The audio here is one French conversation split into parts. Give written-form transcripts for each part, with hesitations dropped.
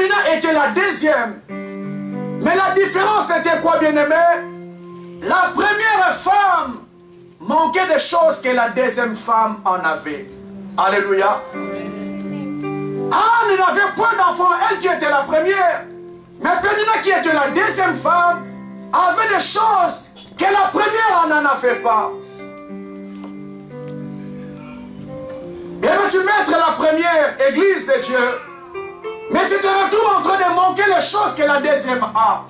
Pénina était la deuxième. Mais la différence était quoi, bien-aimé? La première femme manquait des choses que la deuxième femme en avait. Alléluia. Anne n'avait point d'enfant, elle qui était la première. Mais Pénina qui était la deuxième femme avait des choses que la première n'en avait pas. Et veux-tu mettre la première église de Dieu? Mais c'est un retour en train de manquer les choses que la deuxième a.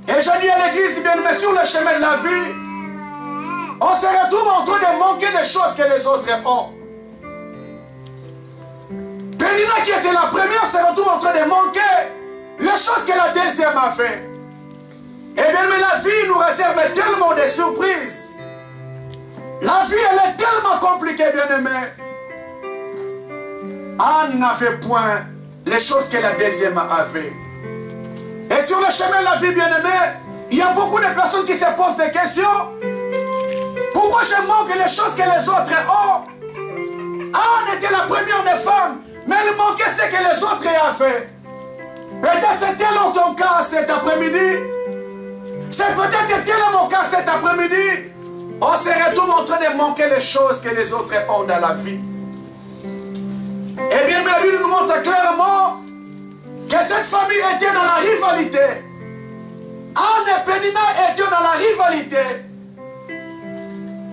Et je dis à l'église, bien aimé, sur le chemin de la vie, on se retrouve en train de manquer les choses que les autres ont. Pénina qui était la première se retrouve en train de manquer les choses que la deuxième a fait. Et bien aimé, la vie nous réserve tellement de surprises. La vie, elle est tellement compliquée, bien aimé. Anne n'avait point les choses que la deuxième avait. Et sur le chemin de la vie, bien-aimé, il y a beaucoup de personnes qui se posent des questions. Pourquoi je manque les choses que les autres ont? Anne était la première des femmes, mais elle manquait ce que les autres avaient. Peut-être c'était ton cas cet après-midi. C'est peut-être tel mon cas cet après-midi. On se retrouve en train de manquer les choses que les autres ont dans la vie. Et bien, la Bible nous montre clairement que cette famille était dans la rivalité. Anne et Pénina étaient dans la rivalité.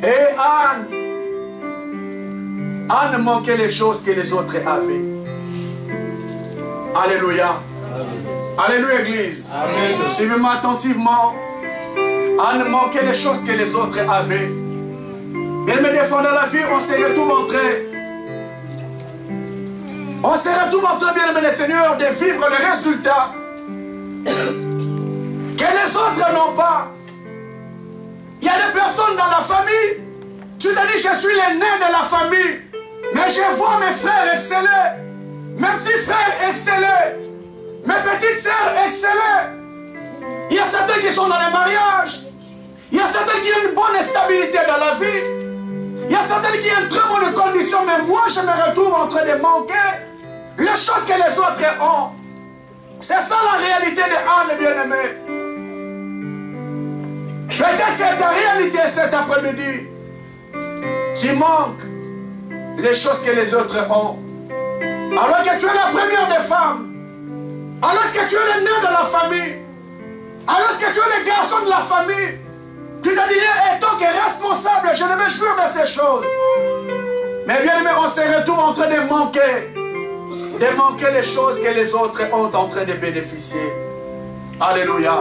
Et Anne manquait les choses que les autres avaient. Alléluia. Alléluia, Église. Suivez-moi attentivement. Anne manquait les choses que les autres avaient. Bien, mais des fois dans la vie, on se retrouve entre On se retrouve en train, bien aimé le Seigneur, de vivre les résultats que les autres n'ont pas. Il y a des personnes dans la famille, tu te dis, je suis l'aîné de la famille, mais je vois mes frères exceller, mes petits frères exceller, mes petites sœurs exceller. Il y a certains qui sont dans les mariages, il y a certains qui ont une bonne stabilité dans la vie, il y a certains qui ont une très bonne condition, mais moi je me retrouve en train de manquer les choses que les autres ont. C'est ça la réalité de Anne, bien-aimé. Peut-être c'est ta réalité cet après-midi. Tu manques les choses que les autres ont. Alors que tu es la première des femmes. Alors que tu es l'aîné de la famille. Alors que tu es le garçon de la famille. Tu te dirais, étant que responsable, je devais jouir de ces choses. Mais bien aimé, on se retrouve en train de manquer les choses que les autres ont en train de bénéficier. Alléluia.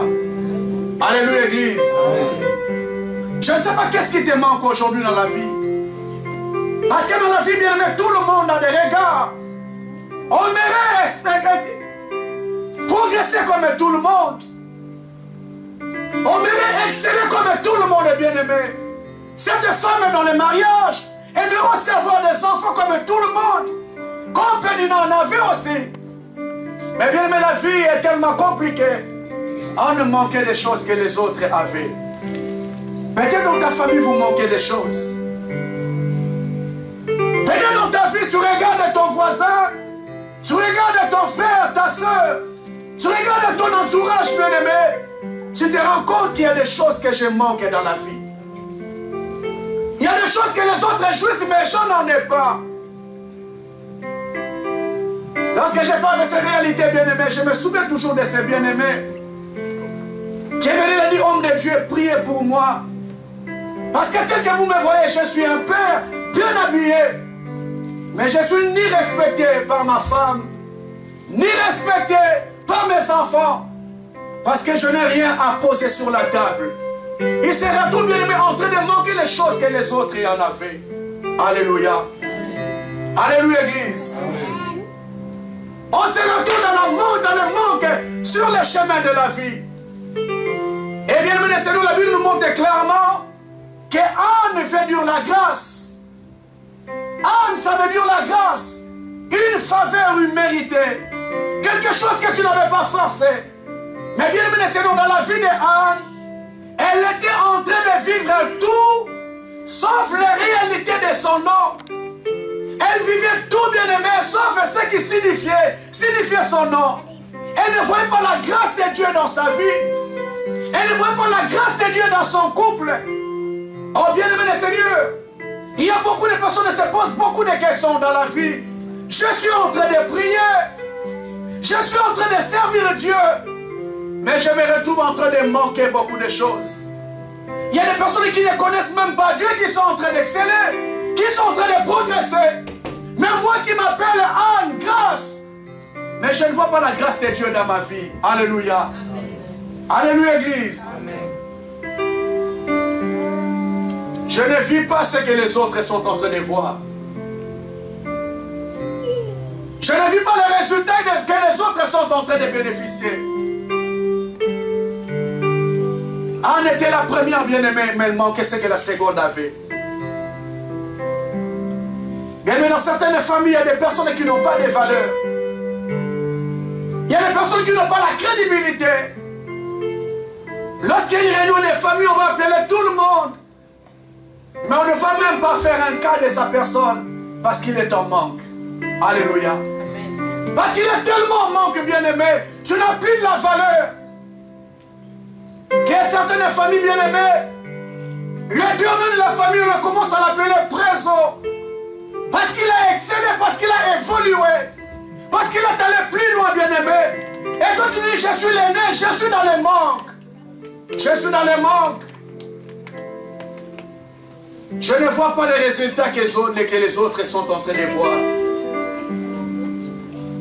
Alléluia, Église. Amen. Je ne sais pas qu'est-ce qui te manque aujourd'hui dans la vie. Parce que dans la vie, bien aimé, tout le monde a des regards. On aimerait progresser comme tout le monde. On aimerait exceller comme tout le monde, bien aimé. Cette femme dans le mariage aimerait aussi avoir des enfants comme tout le monde. Comme Pénina en avait aussi. Mais bien aimé, la vie est tellement compliquée. On ne manquait des choses que les autres avaient. Peut-être dans ta famille, vous manquez des choses. Peut-être dans ta vie, tu regardes ton voisin, tu regardes ton frère, ta soeur, tu regardes ton entourage, bien-aimé. Tu te rends compte qu'il y a des choses que je manque dans la vie. Il y a des choses que les autres jouissent, mais je n'en ai pas. Lorsque je parle de ces réalités, bien-aimés, je me souviens toujours de ces bien-aimés qui est venu et dit, homme de Dieu, priez pour moi. Parce que tel que vous me voyez, je suis un père bien habillé. Mais je suis ni respecté par ma femme, ni respecté par mes enfants. Parce que je n'ai rien à poser sur la table. Il sera tout bien-aimé en train de manquer les choses que les autres y en avaient. Alléluia. Alléluia, Église. Amen. On se retrouve dans le manque sur le chemin de la vie. Et bien aimé, c'est nous, la Bible nous montre clairement que Anne veut dire la grâce. Anne, ça veut dire la grâce. Une faveur méritée. Quelque chose que tu n'avais pas forcé. Mais bien aimé, c'est nous, dans la vie de Anne, elle était en train de vivre tout, sauf les réalités de son nom. Elle vivait tout, bien aimé, sauf ce qui signifiait son nom. Elle ne voyait pas la grâce de Dieu dans sa vie. Elle ne voyait pas la grâce de Dieu dans son couple. Oh bien-aimé le Seigneur, il y a beaucoup de personnes qui se posent beaucoup de questions dans la vie. Je suis en train de prier. Je suis en train de servir Dieu. Mais je me retrouve en train de manquer beaucoup de choses. Il y a des personnes qui ne connaissent même pas Dieu, qui sont en train d'exceller, qui sont en train de progresser. Mais moi qui m'appelle Anne, grâce. Mais je ne vois pas la grâce de Dieu dans ma vie. Alléluia. Alléluia, Église. Amen. Je ne vis pas ce que les autres sont en train de voir. Je ne vis pas les résultats que les autres sont en train de bénéficier. Anne était la première bien-aimée, mais elle manquait ce que la seconde avait. Bien, mais dans certaines familles, il y a des personnes qui n'ont pas de valeur. Il y a des personnes qui n'ont pas la crédibilité. Lorsqu'il y a une réunion des familles, on va appeler tout le monde. Mais on ne va même pas faire un cas de sa personne parce qu'il est en manque. Alléluia. Amen. Parce qu'il est tellement en manque, bien-aimé, tu n'as plus de la valeur. Il y a certaines familles bien-aimées, le dernier de la famille, on commence à l'appeler Préso. Parce qu'il a excellé, parce qu'il a évolué, parce qu'il est allé plus loin, bien-aimé. Et toi tu dis, je suis l'aîné, je suis dans les manques. Je suis dans les manques. Je ne vois pas les résultats que les autres sont en train de voir.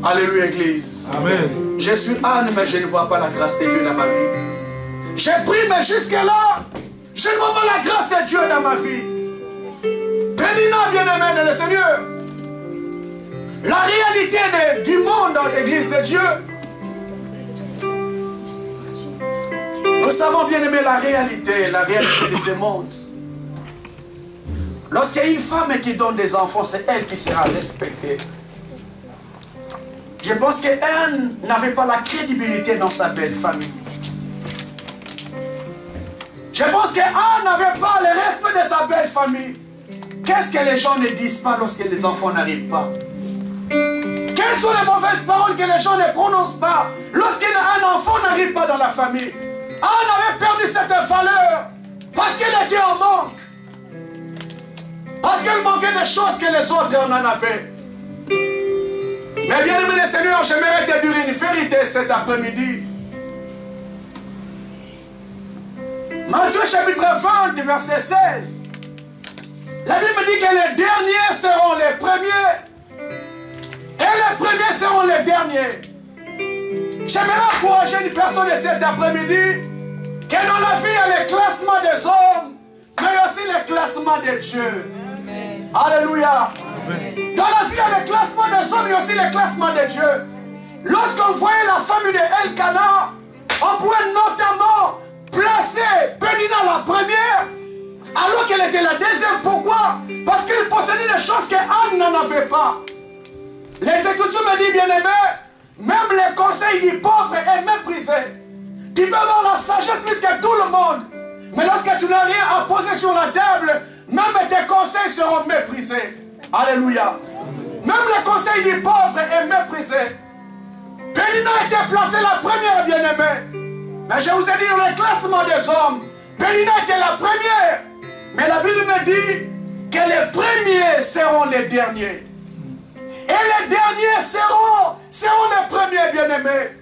Alléluia, Église. Amen. Je suis Anne, mais je ne vois pas la grâce de Dieu dans ma vie. J'ai pris, mais jusque-là, je ne vois pas la grâce de Dieu dans ma vie. Pénina, bien-aimé dans le Seigneur. La réalité du monde dans l'Église de Dieu. Nous savons, bien-aimé, la réalité de ce monde. Lorsqu'il y a une femme qui donne des enfants, c'est elle qui sera respectée. Je pense qu'elle n'avait pas la crédibilité dans sa belle famille. Je pense qu'Anne n'avait pas le respect de sa belle famille. Qu'est-ce que les gens ne disent pas lorsque les enfants n'arrivent pas? Quelles sont les mauvaises paroles que les gens ne prononcent pas lorsqu'un enfant n'arrive pas dans la famille? Anne avait perdu cette valeur parce qu'elle était en manque. Parce qu'elle manquait des choses que les autres en avaient. Mais bien aimé Seigneur, j'aimerais te dire une vérité cet après-midi. Matthieu chapitre 20, verset 16. La Bible dit que les derniers seront les premiers. Et les premiers seront les derniers. J'aimerais encourager une personne de cet après-midi que dans la vie, il y a le classement des hommes, mais aussi le classement de Dieu. Amen. Alléluia. Amen. Dans la vie, il y a le classement des hommes, mais aussi le classement de Dieu. Lorsqu'on voyait la famille de Elkana, on pouvait notamment placer Pénina la première, alors qu'elle était la deuxième. Pourquoi? Parce qu'il possédait des choses qu'Anne n'en avait pas. Les Écritures me disent, bien-aimé, même les conseils du pauvre est méprisé. Tu peux avoir la sagesse plus que tout le monde, mais lorsque tu n'as rien à poser sur la table, même tes conseils seront méprisés. Alléluia. Même le conseil du pauvre est méprisé. Pénina était placée la première, bien-aimée. Mais je vous ai dit dans le classement des hommes, Pénina était la première. Mais la Bible me dit que les premiers seront les derniers. Et les derniers seront les premiers, bien-aimés.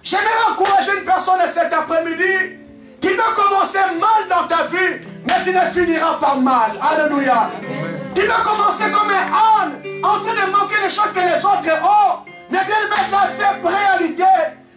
J'aimerais encourager une personne cet après-midi qui peut commencer mal dans ta vie, mais tu ne finiras pas mal. Alléluia. Tu peux commencer comme un âne, en train de manquer les choses que les autres ont. Mais bien mettre dans cette réalité,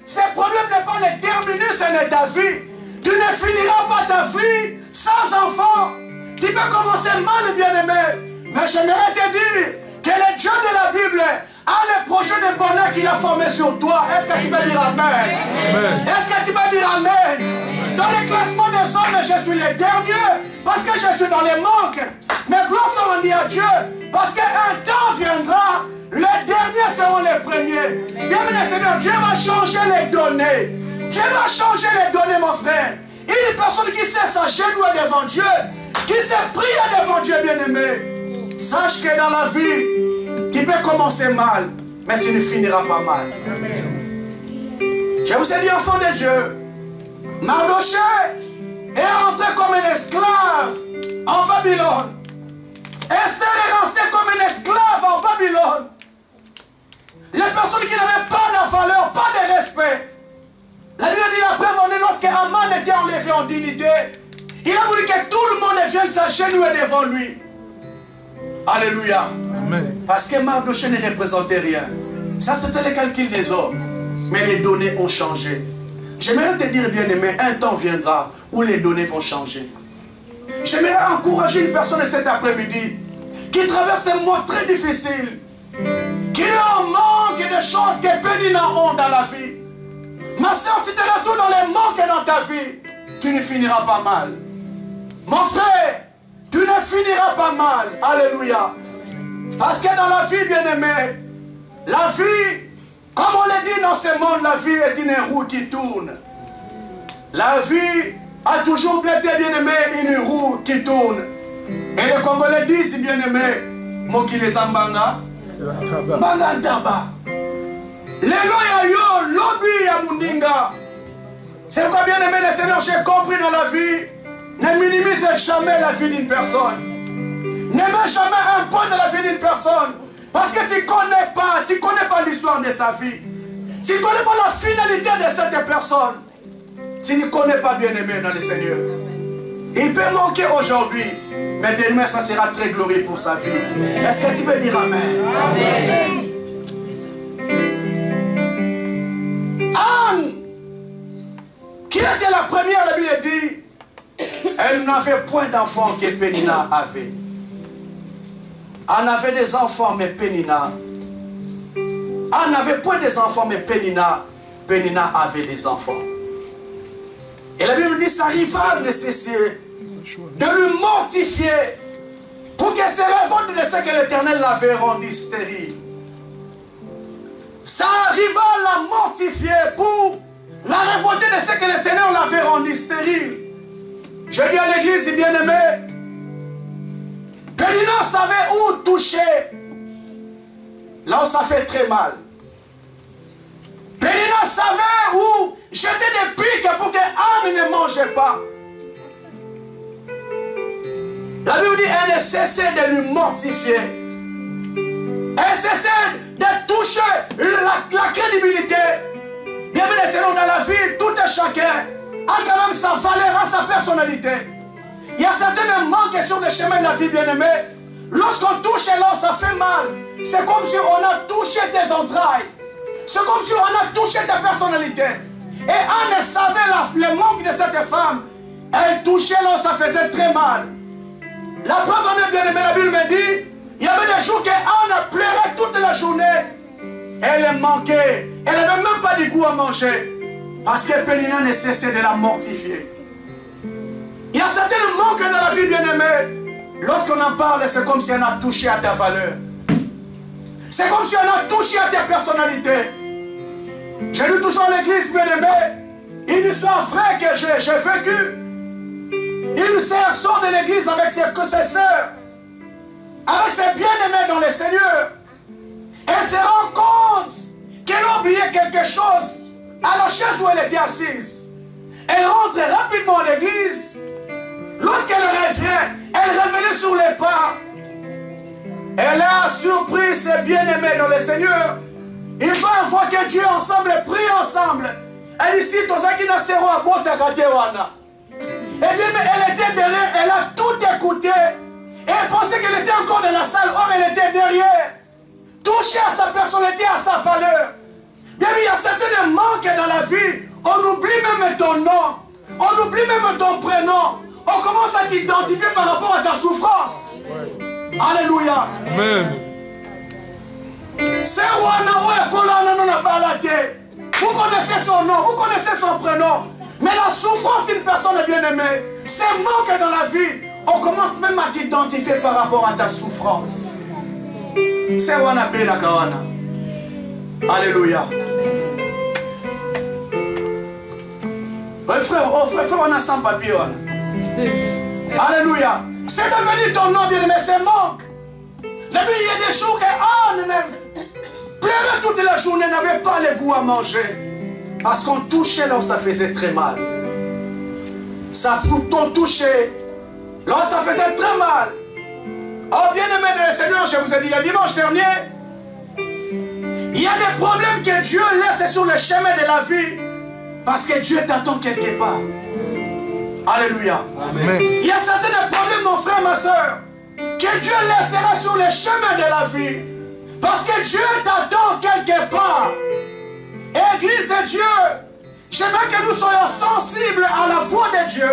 ce problème n'est pas le terminus, ce n'est ta vie. Tu ne finiras pas ta vie sans enfant. Tu peux commencer mal, bien-aimé. Mais j'aimerais te dire que le Dieu de la Bible a le projet de bonheur qu'il a formé sur toi. Est-ce que tu peux dire Amen? Amen. Est-ce que tu peux dire Amen? Amen. Dans le classement des hommes, je suis le dernier parce que je suis dans les manques. Mais gloire soit rendue à Dieu parce qu'un temps viendra, les derniers seront les premiers. Bien-aimé Seigneur, Dieu va changer les données. Dieu va changer les données, mon frère. Une personne qui sait s'agenouiller devant Dieu, qui sait prier devant Dieu, bien-aimé, sache que dans la vie, tu peux commencer mal, mais tu ne finiras pas mal. Amen. Je vous ai dit, enfant de Dieu, Mardochée est entré comme un esclave en Babylone. Esther est restée comme un esclave en Babylone. Les personnes qui n'avaient pas de valeur, pas de respect. La Bible dit la preuve en est lorsque Haman était enlevé en dignité, il a voulu que tout le monde vienne s'agenouiller devant lui. Alléluia. Amen. Parce que Mardochée ne représentait rien. Ça, c'était le calcul des hommes. Mais les données ont changé. J'aimerais te dire, bien-aimé, un temps viendra où les données vont changer. J'aimerais encourager une personne cet après-midi qui traverse des mois très difficiles, qui est en manque de choses que Pénina ont dans la vie. Ma soeur, tu te retrouves dans les manques dans ta vie, tu ne finiras pas mal. Mon frère, tu ne finiras pas mal. Alléluia. Parce que dans la vie, bien-aimé, la vie, comme on le dit dans ce monde, la vie est une roue qui tourne. La vie a toujours été, bien-aimé, une roue qui tourne. Et les Congolais disent, bien-aimé, Mokile Zambanga, Mbangantaba. Lelo ya yo, lobby ya Mundinga. C'est quoi, bien-aimé, le Seigneur, j'ai compris dans la vie, ne minimise jamais la vie d'une personne. Ne mets jamais un point de la vie d'une personne. Parce que tu ne connais pas l'histoire de sa vie. Tu ne connais pas la finalité de cette personne. Tu ne connais pas, bien-aimé dans le Seigneur. Il peut manquer aujourd'hui, mais demain ça sera très glorieux pour sa vie. Est-ce que tu peux dire Amen? Amen. Anne, qui était la première, la Bible dit, elle n'avait point d'enfants que Pénina avait. Anne avait des enfants, mais Pénina. Anne n'avait point des enfants, mais Pénina avait des enfants. Et la Bible dit, sa rivale ne cessait de lui mortifier pour qu'elle se révolte de ce que l'Éternel l'avait rendu stérile. Sa rivale l'a mortifié pour la révolter de ce que le Seigneur l'avait rendu stérile. Je dis à l'église, bien-aimé, Pénina savait où toucher, là où ça fait très mal. Pénina savait où jeter des piques pour que Anne ne mangeait pas. La Bible dit, elle ne cessait de lui mortifier. Elle cessait de toucher la crédibilité. Bienvenue les Seigneurs, dans la vie, tout et chacun a quand même sa valeur, a sa personnalité. Il y a certains manques sur le chemin de la vie, bien-aimé. Lorsqu'on touche l'os, ça fait mal. C'est comme si on a touché tes entrailles. C'est comme si on a touché ta personnalité. Et Anne savait le manque de cette femme. Elle touchait l'os, ça faisait très mal. La preuve en est, bien-aimé, la Bible me dit, il y avait des jours qu'Anne pleurait toute la journée. Elle manquait. Elle n'avait même pas du goût à manger. Parce que Pénina ne cessait de la mortifier. Il y a certains manques dans la vie, bien-aimé. Lorsqu'on en parle, c'est comme si on a touché à ta valeur. C'est comme si on a touché à ta personnalité. J'ai lu toujours à l'église, bien-aimé, une histoire vraie que j'ai vécue. Une sœur sort de l'église avec ses sœurs, avec ses bien-aimés dans le Seigneur. Elle se rend compte qu'elle a oublié quelque chose à la chaise où elle était assise. Elle rentre rapidement à l'église. Lorsqu'elle revient, elle revenait sur les pas. Elle a surpris ses bien-aimés dans le Seigneur. Il faut invoquer Dieu ensemble et prier ensemble. Elle ici, et Dieu, elle était derrière, elle a tout écouté. Et elle pensait qu'elle était encore dans la salle. Or, elle était derrière. Touchée à sa personnalité, à sa valeur. Bien, il y a certains manques dans la vie. On oublie même ton nom. On oublie même ton prénom. On commence à t'identifier par rapport à ta souffrance. Ouais. Alléluia. Amen. Vous connaissez son nom, vous connaissez son prénom. Mais la souffrance d'une personne bien-aimée, c'est manque dans la vie. On commence même à t'identifier par rapport à ta souffrance. C'est Wana Bela Kawana. Alléluia. Ouais, frère, on a sans papier. Alléluia. C'est devenu ton nom, bien-aimé, c'est manque. Il y a des jours que pleurait toute la journée, n'avait pas le goût à manger. Parce qu'on touchait là où ça faisait très mal. Ça t'ont touché là où ça faisait très mal. Oh bien-aimé de le Seigneur, je vous ai dit le dimanche dernier, il y a des problèmes que Dieu laisse sur le chemin de la vie parce que Dieu t'attend quelque part. Alléluia. Amen. Il y a certains problèmes, mon frère, ma soeur, que Dieu laissera sur le chemin de la vie parce que Dieu t'attend quelque part. Église de Dieu, j'aimerais que nous soyons sensibles à la voix de Dieu,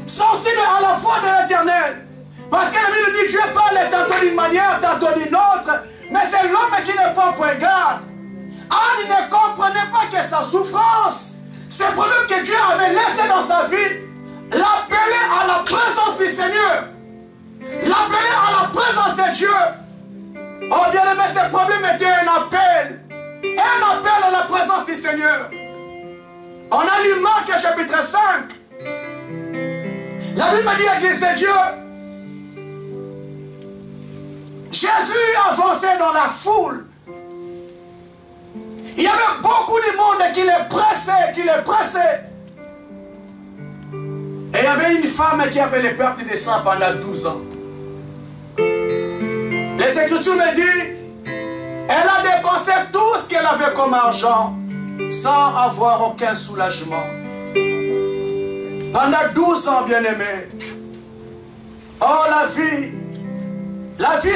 sensibles à la voix de l'Éternel. Parce que la Bible dit que Dieu parle tantôt d'une manière, tantôt d'une autre, mais c'est l'homme qui ne prend point garde. Anne ne comprenait pas que sa souffrance, ces problèmes que Dieu avait laissés dans sa vie, l'appelait à la présence du Seigneur, l'appelait à la présence de Dieu. Oh bien aimé, ces problèmes étaient un appel à la présence du Seigneur. On a lu Marc chapitre 5. La Bible dit à l'église de Dieu, Jésus avançait dans la foule. Il y avait beaucoup de monde qui les pressait. Et il y avait une femme qui avait les pertes de sang pendant 12 ans. Les Écritures me disent, elle a dépensé tout ce qu'elle avait comme argent sans avoir aucun soulagement. Pendant 12 ans, bien-aimés. Oh, la vie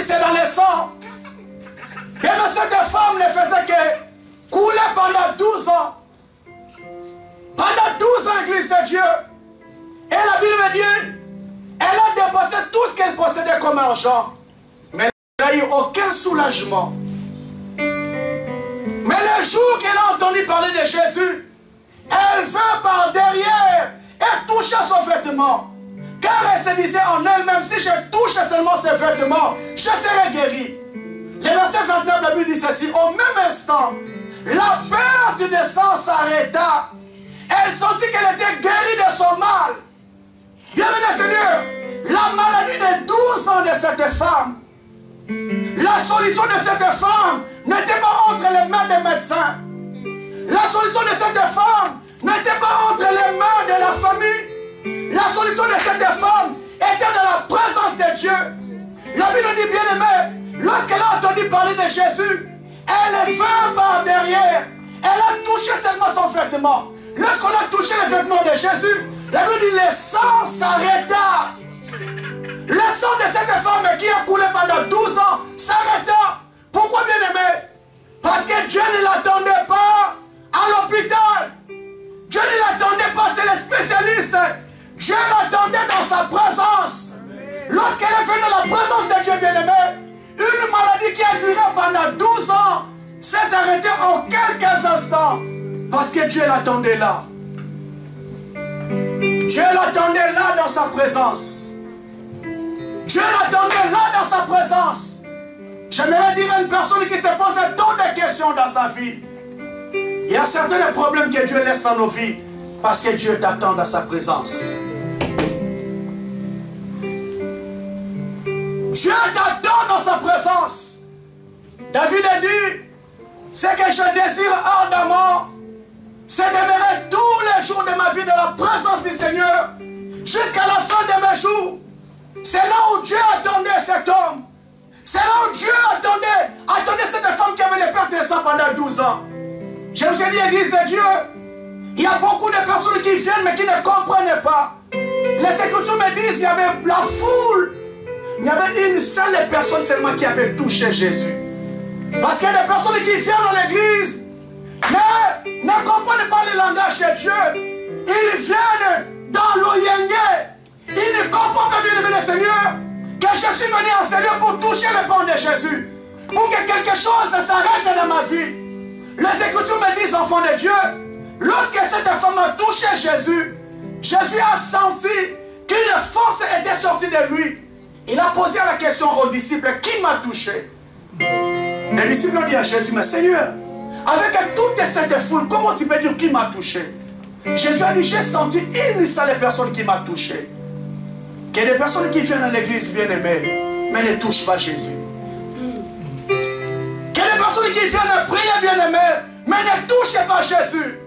c'est dans le sang. Et mais cette femme ne faisait que couler pendant 12 ans. Pendant 12 ans, l'église de Dieu. Et la Bible dit, elle a dépensé tout ce qu'elle possédait comme argent. Mais elle n'a eu aucun soulagement. Mais le jour qu'elle a entendu parler de Jésus, elle vint par derrière et toucha son vêtement. Car elle se disait en elle-même, si je touche seulement ses vêtements, je serai guéri. Le verset 29, la Bible dit ceci, au même instant, la perte de sang s'arrêta. Elle sentit qu'elle était guérie de son mal. Bienvenue Seigneur, la maladie de 12 ans de cette femme, la solution de cette femme n'était pas entre les mains des médecins. La solution de cette femme n'était pas entre les mains de la famille. La solution de cette femme était dans la présence de Dieu. La Bible dit bien aimé, lorsqu'elle a entendu parler de Jésus, elle est venue par derrière. Elle a touché seulement son vêtement. Lorsqu'on a touché le vêtement de Jésus, la Bible dit le sang s'arrêta. Le sang de cette femme qui a coulé pendant 12 ans s'arrêta. Pourquoi bien aimé? Parce que Dieu ne l'attendait pas à l'hôpital. Dieu ne l'attendait pas, c'est les spécialistes. Dieu l'attendait dans sa présence. Lorsqu'elle est venue dans la présence de Dieu bien-aimé, une maladie qui a duré pendant 12 ans s'est arrêtée en quelques instants. Parce que Dieu l'attendait là. Dieu l'attendait là dans sa présence. Dieu l'attendait là dans sa présence. J'aimerais dire à une personne qui se pose tant de questions dans sa vie. Il y a certains problèmes que Dieu laisse dans nos vies parce que Dieu t'attend dans sa présence. Dieu t'attend dans sa présence. David a dit, ce que je désire ardemment, c'est demeurer tous les jours de ma vie dans la présence du Seigneur jusqu'à la fin de mes jours. C'est là où Dieu attendait cet homme. C'est là où Dieu attendait cette femme qui avait les pertes de sang pendant 12 ans. Je vous ai dit, église de Dieu, il y a beaucoup de personnes qui viennent mais qui ne comprennent pas. Les Écritures me disent qu'il y avait la foule. Il y avait une seule personne seulement qui avait touché Jésus. Parce qu'il y a des personnes qui viennent dans l'église mais ne comprennent pas le langage de Dieu. Ils viennent dans l'Oyenge. Ils ne comprennent pas bien le Seigneur que je suis venu enseigner pour toucher le banc de Jésus. Pour que quelque chose s'arrête dans ma vie. Les Écritures me disent, enfants de Dieu, lorsque cette femme a touché Jésus, Jésus a senti qu'une force était sortie de lui. Il a posé la question aux disciples, qui m'a touché? Les disciples ont dit à Jésus, mais Seigneur, avec toute cette foule, comment tu peux dire qui m'a touché? Jésus a dit, j'ai senti une seule personne qui m'a touché. Qu'il y a des personnes qui viennent à l'église bien-aimées, mais ne touchent pas Jésus. Qu'il y a des personnes qui viennent prier bien-aimées, mais ne touchent pas Jésus.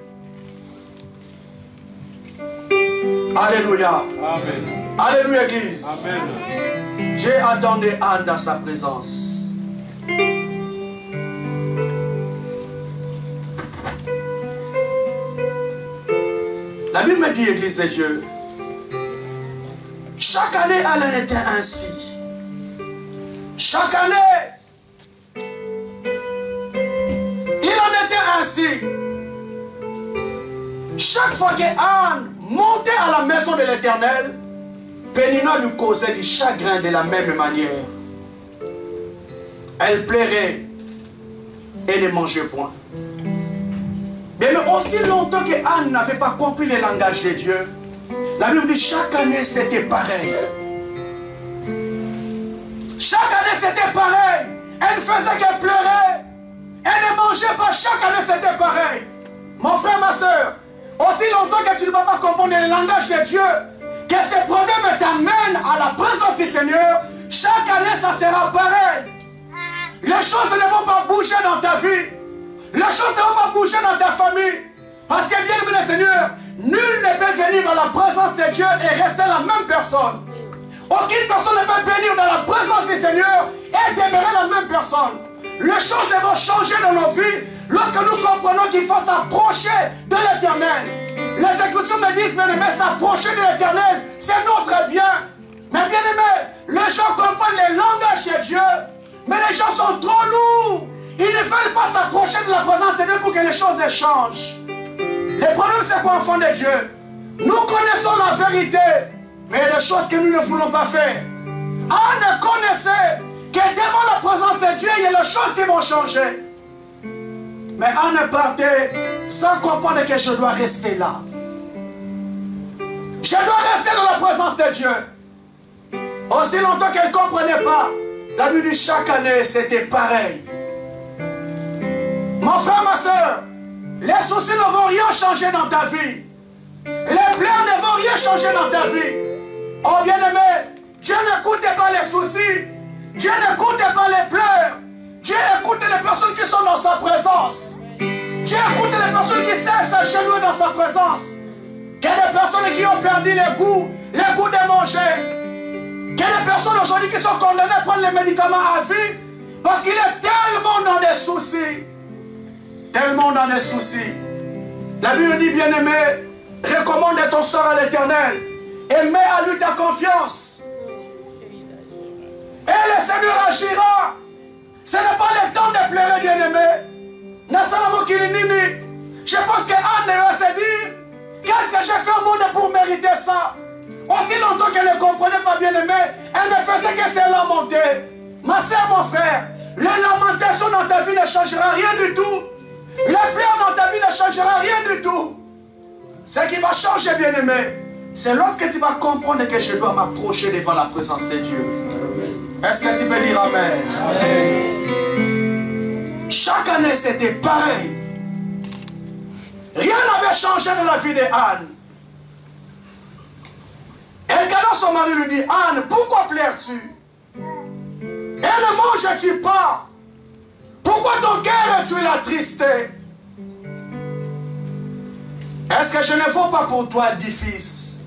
Alléluia. Amen. Alléluia, Église. Amen. Dieu attendait Anne dans sa présence. La Bible me dit, Église de Dieu, chaque année, elle était ainsi. Chaque année, il en était ainsi. Chaque fois que Anne montait à la maison de l'Éternel, Pénina lui causait du chagrin de la même manière. Elle plairait et ne mangeait point. Mais aussi longtemps que Anne n'avait pas compris le langage de Dieu, la Bible dit chaque année c'était pareil. Chaque année c'était pareil. Elle faisait qu'elle pleurait. Elle ne mangeait pas. Chaque année c'était pareil. Mon frère, ma soeur, aussi longtemps que tu ne vas pas comprendre le langage de Dieu, que ces problèmes t'amènent à la présence du Seigneur, chaque année ça sera pareil. Les choses ne vont pas bouger dans ta vie. Les choses ne vont pas bouger dans ta famille. Parce que bien aimé le Seigneur, nul ne peut venir dans la présence de Dieu et rester la même personne. Aucune personne ne peut venir dans la présence du Seigneur et demeurer la même personne. Les choses vont changer dans nos vies lorsque nous comprenons qu'il faut s'approcher de l'Éternel. Les Écritures me disent, bien aimé, s'approcher de l'Éternel, c'est notre bien. Mais bien aimé, les gens comprennent le langage de Dieu, mais les gens sont trop lourds. Ils ne veulent pas s'approcher de la présence de Dieu pour que les choses changent. Le problème, c'est quoi, enfant de Dieu? Nous connaissons la vérité, mais il y a des choses que nous ne voulons pas faire. Anne connaissait que devant la présence de Dieu, il y a des choses qui vont changer. Mais Anne partait sans comprendre que je dois rester là. Je dois rester dans la présence de Dieu. Aussi longtemps qu'elle ne comprenait pas, la Bible dit chaque année, c'était pareil. Mon frère, ma soeur, les soucis ne vont rien changer dans ta vie. Les pleurs ne vont rien changer dans ta vie. Oh bien-aimé, Dieu n'écoute pas les soucis. Dieu n'écoute pas les pleurs. Dieu écoute les personnes qui sont dans sa présence. Dieu écoute les personnes qui cessent à genoux dans sa présence. Qu'il y a des personnes qui ont perdu le goût de manger. Qu'il y a des personnes aujourd'hui qui sont condamnées à prendre les médicaments à vie parce qu'il est tellement dans des soucis. Tellement dans des soucis. La Bible dit, bien-aimé, recommande ton sort à l'Éternel et mets à lui ta confiance. Et le Seigneur agira. Ce n'est pas le temps de pleurer, bien-aimé. Je pense qu'Anne va se dire, qu'est-ce que j'ai fait au monde pour mériter ça? Aussi longtemps qu'elle ne comprenait pas, bien-aimé, elle ne faisait que se lamenter. Ma soeur, mon frère, les lamentations dans ta vie ne changera rien du tout. Les pleurs dans ta vie ne changera rien du tout. Ce qui va changer, bien-aimé, c'est lorsque tu vas comprendre que je dois m'approcher devant la présence de Dieu. Est-ce que tu peux dire Amen? Amen. Chaque année, c'était pareil. Rien n'avait changé dans la vie de Anne. Et quand son mari lui dit, Anne, pourquoi pleures-tu? Et ne manges-tu pas? Pourquoi ton cœur est-tu attristé? Est-ce que je ne vaux pas pour toi 10 fils?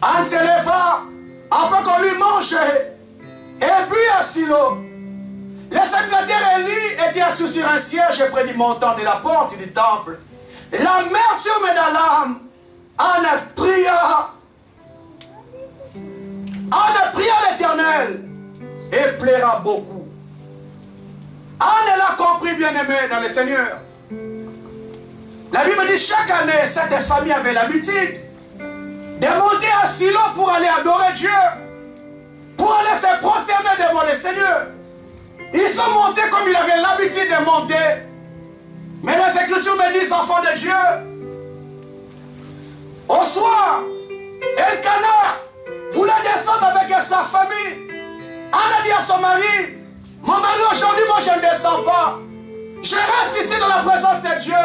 Anne se leva après qu'on lui mangeait et but à Silo. Le secrétaire Élie était assis sur un siège près du montant de la porte du temple. L'amertume dans l'âme, Anne pria. Anne pria l'Éternel et plaira beaucoup. Anne l'a compris, bien-aimé dans le Seigneur. La Bible dit chaque année, cette famille avait l'habitude de monter à Silo pour aller adorer Dieu, pour aller se prosterner devant le Seigneur. Ils sont montés comme ils avaient l'habitude de monter. Mais les Écritures me disent, enfants de Dieu, au soir, Elkanah voulait descendre avec sa famille. Anne a dit à son mari, mon mari, aujourd'hui, moi je ne descends pas. Je reste ici dans la présence de Dieu.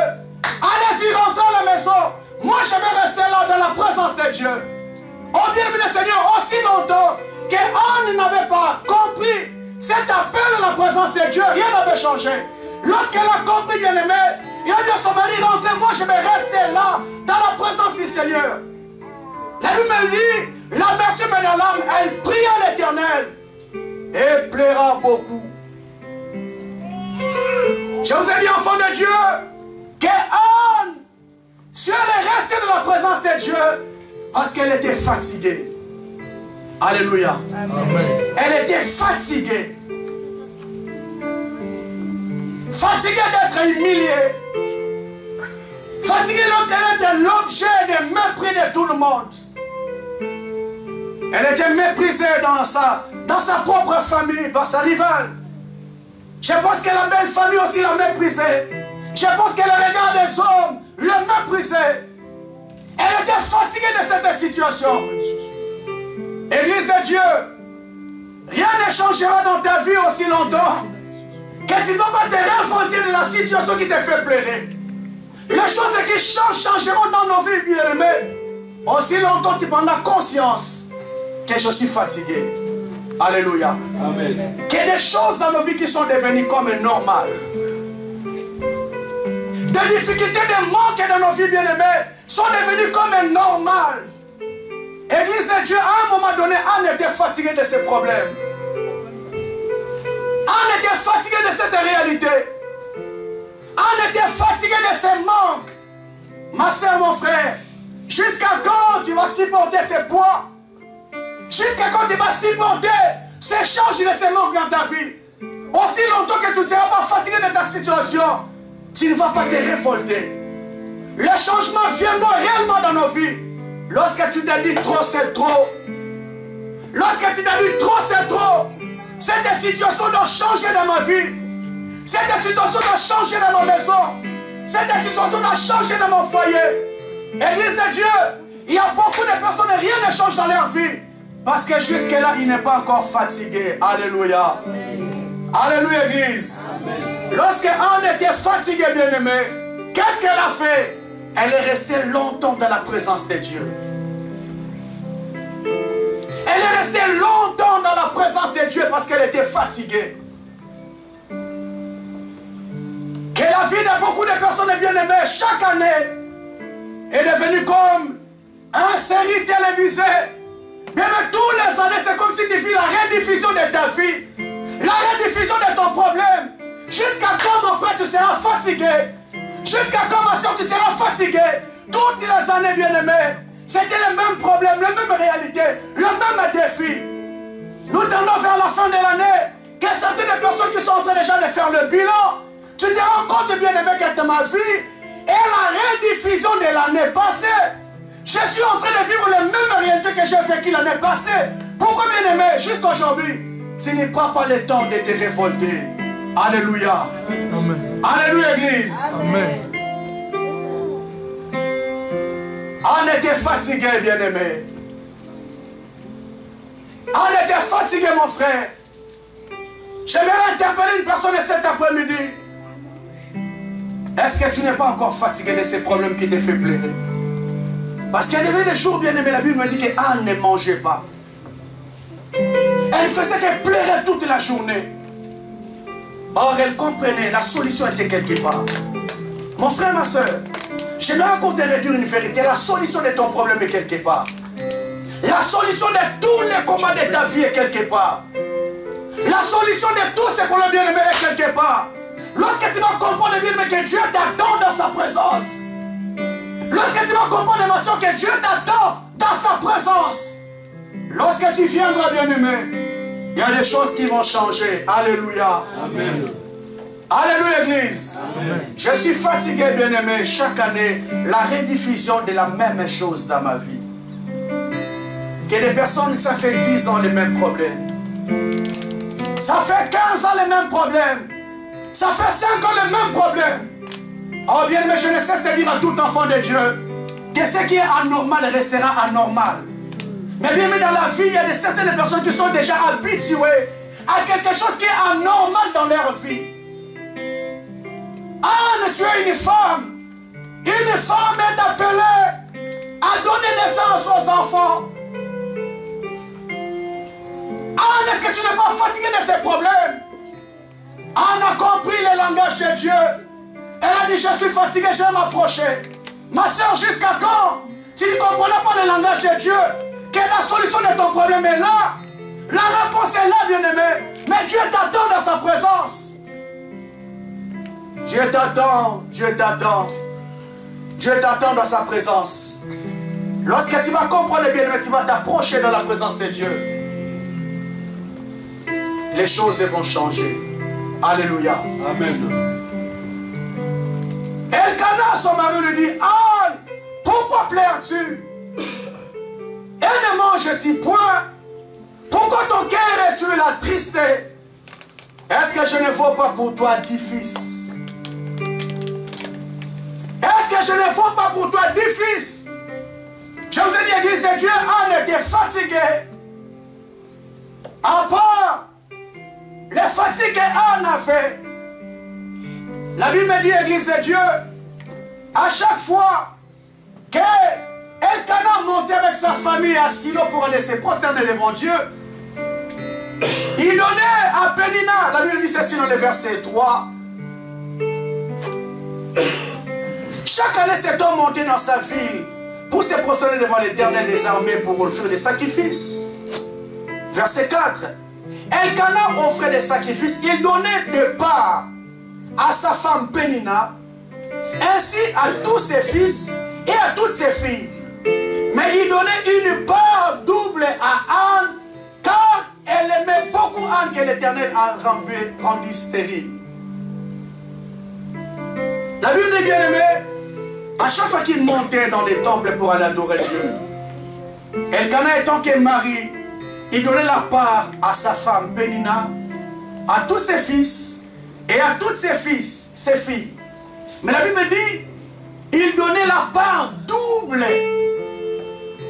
Allez-y, rentrez à la maison. Moi, je vais rester là dans la présence de Dieu. Oh bien, le Seigneur, aussi longtemps que Anne n'avait pas compris cet appel à la présence de Dieu, rien n'avait changé. Lorsqu'elle a compris, bien-aimé, il a dit à son mari, rentrez, moi je vais rester là, dans la présence du Seigneur. La Bible me dit, l'amertume de l'âme, elle prie à l'Éternel et plaira beaucoup. Je vous ai dit, enfant de Dieu, que Anne, si elle est restée dans la présence de Dieu, parce qu'elle était fatiguée. Alléluia. Amen. Elle était fatiguée. Fatiguée d'être humiliée. Fatiguée d'être l'objet de mépris de tout le monde. Elle était méprisée dans sa propre famille, par sa rivale. Je pense que la belle famille aussi l'a méprisée. Je pense que le regard des hommes le méprisait. Elle était fatiguée de cette situation. Église de Dieu, rien ne changera dans ta vie aussi longtemps que tu ne vas pas te révolter de la situation qui te fait pleurer. Les choses qui changeront dans nos vies, bien-aimés. Aussi longtemps tu prendras conscience que je suis fatigué. Alléluia. Amen. Qu'il y a des choses dans nos vies qui sont devenues comme normales. Des difficultés, des manques dans nos vies, bien-aimés, sont devenues comme normales. Église de Dieu, à un moment donné, Anne était fatiguée de ses problèmes. Anne était fatiguée de cette réalité. Anne était fatiguée de ses manques. Ma soeur, mon frère, jusqu'à quand tu vas supporter ces poids? Jusqu'à quand tu vas supporter ces changes de ces manques dans ta vie? Aussi longtemps que tu ne seras pas fatigué de ta situation, tu ne vas pas te révolter. Les changements viendront réellement dans nos vies. Lorsque tu te dis trop, c'est trop. Lorsque tu te dis trop, c'est trop. Cette situation doit changer dans ma vie. Cette situation doit changer dans ma maison. Cette situation doit changer dans mon foyer. Église de Dieu, il y a beaucoup de personnes, rien ne change dans leur vie. Parce que jusque-là, il n'est pas encore fatigué. Alléluia. Alléluia, Église. Lorsque Anne était fatiguée, bien-aimée, qu'est-ce qu'elle a fait? Elle est restée longtemps dans la présence de Dieu. Elle est restée longtemps dans la présence de Dieu parce qu'elle était fatiguée. Que la vie de beaucoup de personnes bien-aimées, chaque année, est devenue comme une série télévisée. Même tous les années, c'est comme si tu vis la rediffusion de ta vie. La rediffusion de ton problème. Jusqu'à quand, mon frère, tu seras fatigué? Jusqu'à quand, ma soeur, tu seras fatigué? Toutes les années, bien-aimées, c'était le même problème, la même réalité, le même défi. Nous tendons vers la fin de l'année, que certaines personnes qui sont en train déjà de faire le bilan, tu te rends compte, bien-aimé, que ma vie est la rediffusion de l'année passée. Je suis en train de vivre les mêmes réalités que j'ai vécues l'année passée. Pourquoi, bien-aimé, jusqu'aujourd'hui, tu n'es pas le temps de te révolter? Alléluia. Amen. Alléluia, Église. Amen. Anne était fatiguée, bien-aimé. Anne était fatiguée, mon frère. J'aimerais interpeller une personne cet après-midi. Est-ce que tu n'es pas encore fatigué de ces problèmes qui te font pleurer? Parce qu'il y avait des jours, bien-aimé, la Bible me dit qu'Anne ne mangeait pas. Elle faisait qu'elle pleurait toute la journée. Or, elle comprenait, la solution était quelque part. Mon frère, ma soeur, j'aimerais encore te redire une vérité. La solution de ton problème est quelque part. La solution de tous les combats de ta vie est quelque part. La solution de tous ces problèmes, bien-aimés, est quelque part. Lorsque tu vas comprendre, bien-aimé, que Dieu t'attend dans sa présence. Lorsque tu vas comprendre, ma soeur, que Dieu t'attend dans sa présence. Lorsque tu viendras, bien-aimé, il y a des choses qui vont changer. Alléluia. Amen. Alléluia, Église. Amen. Je suis fatigué, bien-aimé, chaque année, la rediffusion de la même chose dans ma vie. Que des personnes, ça fait 10 ans les mêmes problèmes. Ça fait 15 ans les mêmes problèmes. Ça fait 5 ans les mêmes problèmes. Oh bien-aimé, je ne cesse de dire à tout enfant de Dieu que ce qui est anormal restera anormal. Mais bien-aimé, dans la vie, il y a certaines personnes qui sont déjà habituées à quelque chose qui est anormal dans leur vie. Anne, tu es une femme. Une femme est appelée à donner naissance aux enfants. Anne, est-ce que tu n'es pas fatigué de ces problèmes? Anne a compris le langage de Dieu. Elle a dit, je suis fatiguée, je vais m'approcher. Ma soeur, jusqu'à quand tu ne comprenais pas le langage de Dieu, que la solution de ton problème est là. La réponse est là, bien-aimé. Mais Dieu t'attend dans sa présence. Dieu t'attend, Dieu t'attend. Dieu t'attend dans sa présence. Lorsque tu vas comprendre le bien-aimé, tu vas t'approcher dans la présence de Dieu. Les choses vont changer. Alléluia. Amen. Elkana, son mari, lui dit, Anne, pourquoi pleures-tu? Elle ne mange-t-il point? Pourquoi ton cœur est-tu la triste? Est-ce que je ne vaux pas pour toi 10 fils? Est-ce que je ne vaux pas pour toi 10 fils? Je vous ai dit, l'église de Dieu, Anne était fatiguée. À part les fatigues qu'Anne a fait, la Bible me dit, l'église de Dieu, à chaque fois que Elkana montait avec sa famille à Silo pour aller se prosterner devant Dieu, il donnait à Pénina, la Bible dit ceci dans le verset 3. Chaque année, cet homme montait dans sa ville pour se prosterner devant l'Éternel des armées pour offrir des sacrifices. Verset 4. Elkana offrait des sacrifices, il donnait de part à sa femme Pénina, ainsi à tous ses fils et à toutes ses filles. Mais il donnait une part double à Anne, car elle aimait beaucoup Anne que l'Éternel a rendu stérile. La Bible dit, bien aimé, à chaque fois qu'il montait dans les temples pour aller adorer Dieu, Elkana étant qu'un mari, il donnait la part à sa femme Pénina, à tous ses fils et à toutes ses filles. Mais la Bible dit, il donnait la part double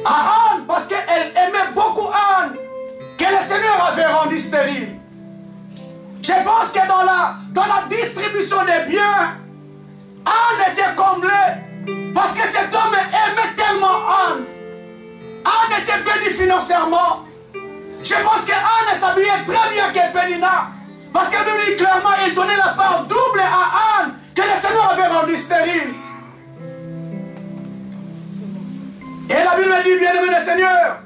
à Anne parce qu'elle aimait beaucoup Anne, que le Seigneur avait rendu stérile. Je pense que dans la distribution des biens, Anne était comblée parce que cet homme aimait tellement Anne. Anne était bénie financièrement. Je pense que Anne s'habillait très bien que Pénina. Parce qu'elle nous dit clairement, il donnait la part double à Anne que le Seigneur avait rendu stérile. Et la Bible dit, bien aimé le Seigneur,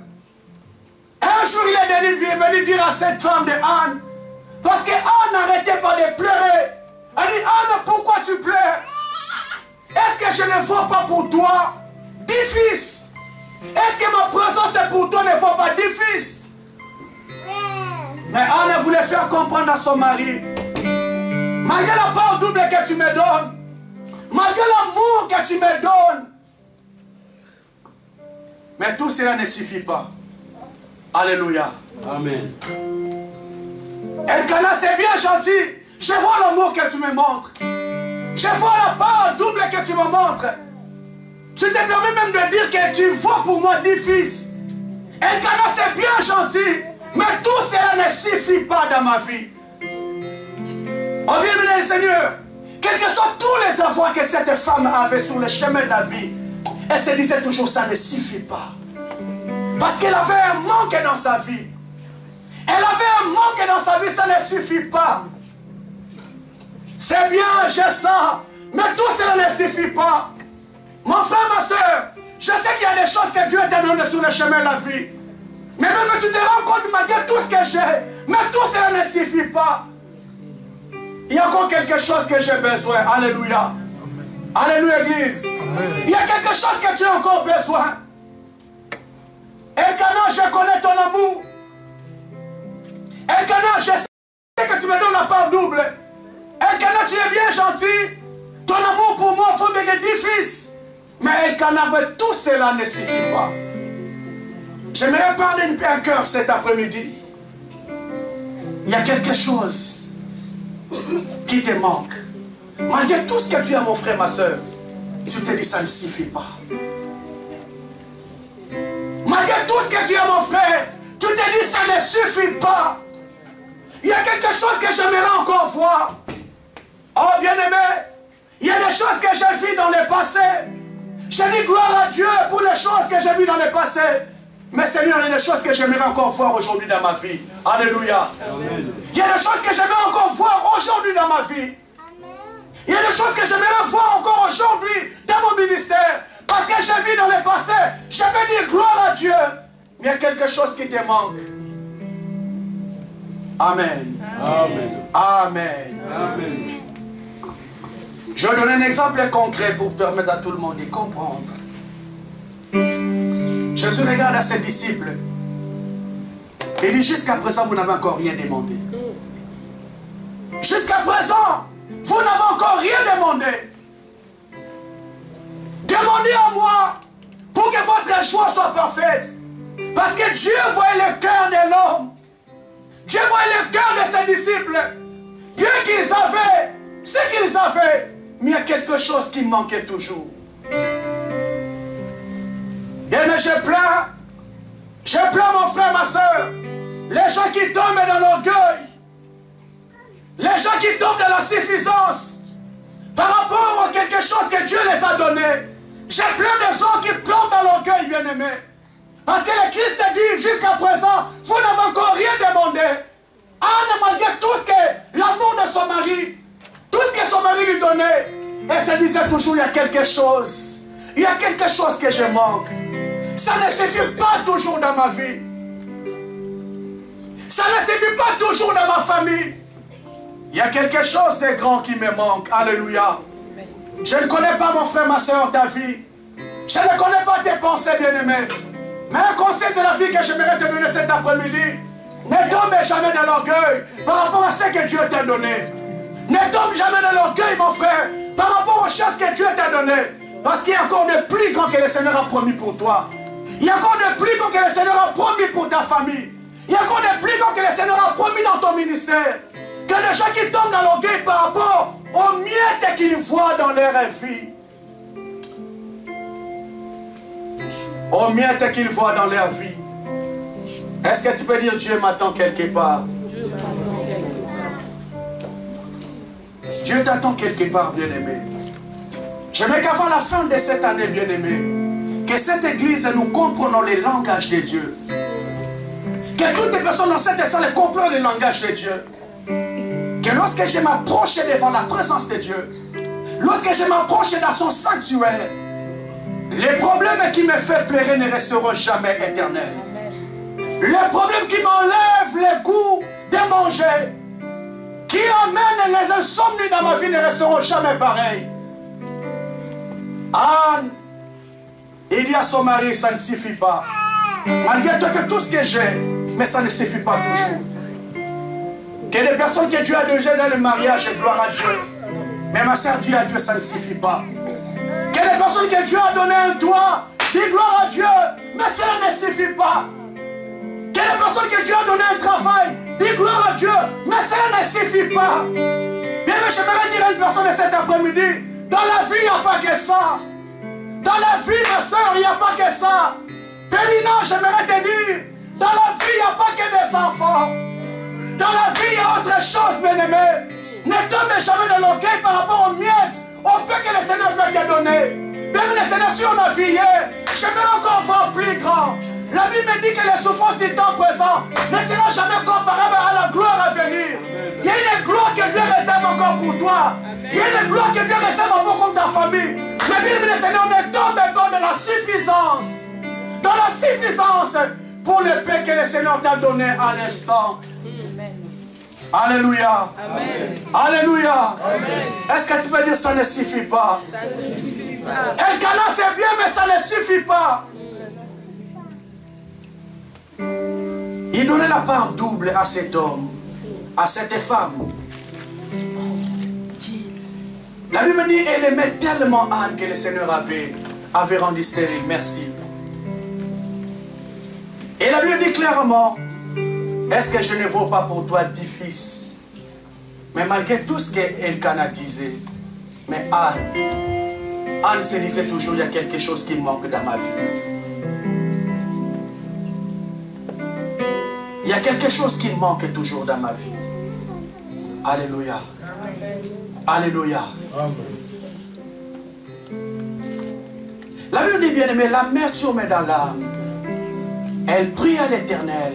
un jour il est venu dire à cette femme de Anne, parce que Anne n'arrêtait pas de pleurer. Elle dit, Anne, pourquoi tu pleures? Est-ce que je ne vaux pas pour toi 10 fils? Est-ce que ma présence est pour toi ne vaut pas 10 fils? Mais Anne voulait faire comprendre à son mari, malgré la part double que tu me donnes, malgré l'amour que tu me donnes, mais tout cela ne suffit pas. Alléluia. Amen. Elkana, c'est bien gentil. Je vois l'amour que tu me montres. Je vois la part double que tu me montres. Tu te permets même de dire que tu vaux pour moi 10 fils. Elkana, c'est bien gentil. Mais tout cela ne suffit pas dans ma vie. Oh bien, Seigneur, quels que soient tous les avoirs que cette femme avait sur le chemin de la vie, elle se disait toujours, ça ne suffit pas. Parce qu'elle avait un manque dans sa vie. Elle avait un manque dans sa vie, ça ne suffit pas. C'est bien, je sens, mais tout cela ne suffit pas. Mon frère, ma soeur, je sais qu'il y a des choses que Dieu t'a données sur le chemin de la vie. Mais même tu te rends compte malgré tout ce que j'ai, mais tout cela ne suffit pas. Il y a encore quelque chose que j'ai besoin. Alléluia. Alléluia, Église. Amen. Il y a quelque chose que tu as encore besoin. Elkana, je connais ton amour. Elkana, je sais que tu me donnes la part double. Elkana, tu es bien gentil. Ton amour pour moi, il faut me donner 10 fils. Mais Elkana, tout cela ne suffit pas. J'aimerais parler un peu à cœur cet après-midi. Il y a quelque chose qui te manque. Malgré tout ce que tu as, mon frère, ma soeur, tu te dis ça ne suffit pas. Malgré tout ce que tu as, mon frère, tu te dis ça ne suffit pas. Il y a quelque chose que j'aimerais encore voir. Oh bien-aimé, il y a des choses que j'ai vues dans le passé. Je dis gloire à Dieu pour les choses que j'ai vues dans le passé. Mais Seigneur, il y a des choses que j'aimerais encore voir aujourd'hui dans ma vie. Alléluia. Amen. Il y a des choses que j'aimerais encore voir aujourd'hui dans ma vie. Il y a des choses que j'aimerais voir encore aujourd'hui dans mon ministère. Parce que j'ai vu dans le passé, je vais dire gloire à Dieu. Mais il y a quelque chose qui te manque. Amen. Amen. Amen. Amen. Je vais donner un exemple concret pour permettre à tout le monde de comprendre. Jésus regarde à ses disciples. Il dit, jusqu'à présent, vous n'avez encore rien demandé. Jusqu'à présent, vous n'avez encore rien demandé. Demandez à moi pour que votre joie soit parfaite. Parce que Dieu voyait le cœur de l'homme. Dieu voyait le cœur de ses disciples. Bien qu'ils avaient ce qu'ils avaient, mais il y a quelque chose qui manquait toujours. Bien, mais je plains mon frère, ma soeur, les gens qui tombent dans l'orgueil, les gens qui tombent dans la suffisance, par rapport à quelque chose que Dieu les a donné. J'ai plein de gens qui tombent dans l'orgueil, bien-aimé. Parce que le Christ dit, jusqu'à présent, vous n'avez encore rien demandé. Anne, malgré tout ce que l'amour de son mari, tout ce que son mari lui donnait, elle se disait toujours, il y a quelque chose. Il y a quelque chose que je manque. Ça ne suffit pas toujours dans ma vie. Ça ne suffit pas toujours dans ma famille. Il y a quelque chose de grand qui me manque. Alléluia. Je ne connais pas, mon frère, ma soeur, ta vie. Je ne connais pas tes pensées, bien-aimées. Mais un conseil de la vie que j'aimerais te donner cet après-midi, ne tombe jamais dans l'orgueil par rapport à ce que Dieu t'a donné. Ne tombe jamais dans l'orgueil, mon frère, par rapport aux choses que Dieu t'a données. Parce qu'il y a encore de plus grand que le Seigneur a promis pour toi. Il y a encore de plus grand que le Seigneur a promis pour ta famille. Il y a encore de plus grand que le Seigneur a promis dans ton ministère. Que les gens qui tombent dans l'orgueil par rapport aux miettes qu'ils voient dans leur vie. Aux miettes qu'ils voient dans leur vie. Est-ce que tu peux dire Dieu m'attend quelque part? Dieu t'attend quelque part, bien-aimé. J'aimerais qu'avant la fin de cette année, bien-aimé, que cette église, nous comprenons le langage de Dieu. Que toutes les personnes dans cette salle comprennent le langage de Dieu. Que lorsque je m'approche devant la présence de Dieu, lorsque je m'approche dans son sanctuaire, les problèmes qui me font pleurer ne resteront jamais éternels. Les problèmes qui m'enlèvent le goût de manger, qui amènent les insomnies dans ma vie ne resteront jamais pareils. Anne, il dit à son mari, ça ne suffit pas. Malgré tout ce que j'ai, mais ça ne suffit pas toujours. Que les personnes que Dieu a déjà dans le mariage, gloire à Dieu. Mais ma soeur, Dieu à Dieu, ça ne suffit pas. Que les personnes que Dieu a donné un toit, dis gloire à Dieu, mais cela ne suffit pas. Que les personnes que Dieu a donné un travail, dis gloire à Dieu, mais cela ne suffit pas. Bien, mais j'aimerais dire à une personne cet après-midi, dans la vie, il n'y a pas que ça. Dans la vie, ma soeur, il n'y a pas que ça. Pénina, j'aimerais te dire, dans la vie, il n'y a pas que des enfants. Dans la vie, il y a autre chose, bien-aimé. Ne tombe jamais dans l'orgueil par rapport aux miettes, au peu que le Seigneur peut te donner. Même le Seigneur, si on a vu hier, j'aimerais encore voir plus grand. La Bible me dit que les souffrances du temps présent ne seront jamais comparables à la gloire à venir. Il y a une gloire que Dieu réserve encore pour toi. Il y a une gloire que Dieu réserve encore pour ta famille. La Bible dit, Seigneur, ne tombe pas dans la suffisance. Dans la suffisance pour le paix que le Seigneur t'a donné à l'instant. Alléluia. Amen. Alléluia. Est-ce que tu peux dire ça ne suffit pas? Ça ne suffit pas. Elkana c'est bien, mais ça ne suffit pas. Il donnait la part double à cet homme, à cette femme. La Bible dit, elle aimait tellement Anne que le Seigneur avait rendu stérile. Merci. Et la Bible dit clairement, est-ce que je ne vaux pas pour toi 10 fils? Mais malgré tout ce qu'Elkana disait, mais Anne se disait toujours, il y a quelque chose qui manque dans ma vie. Il y a quelque chose qui manque toujours dans ma vie. Alléluia. Alléluia. La Bible dit bien aimé, l'amertume est dans l'âme. Elle prie à l'Éternel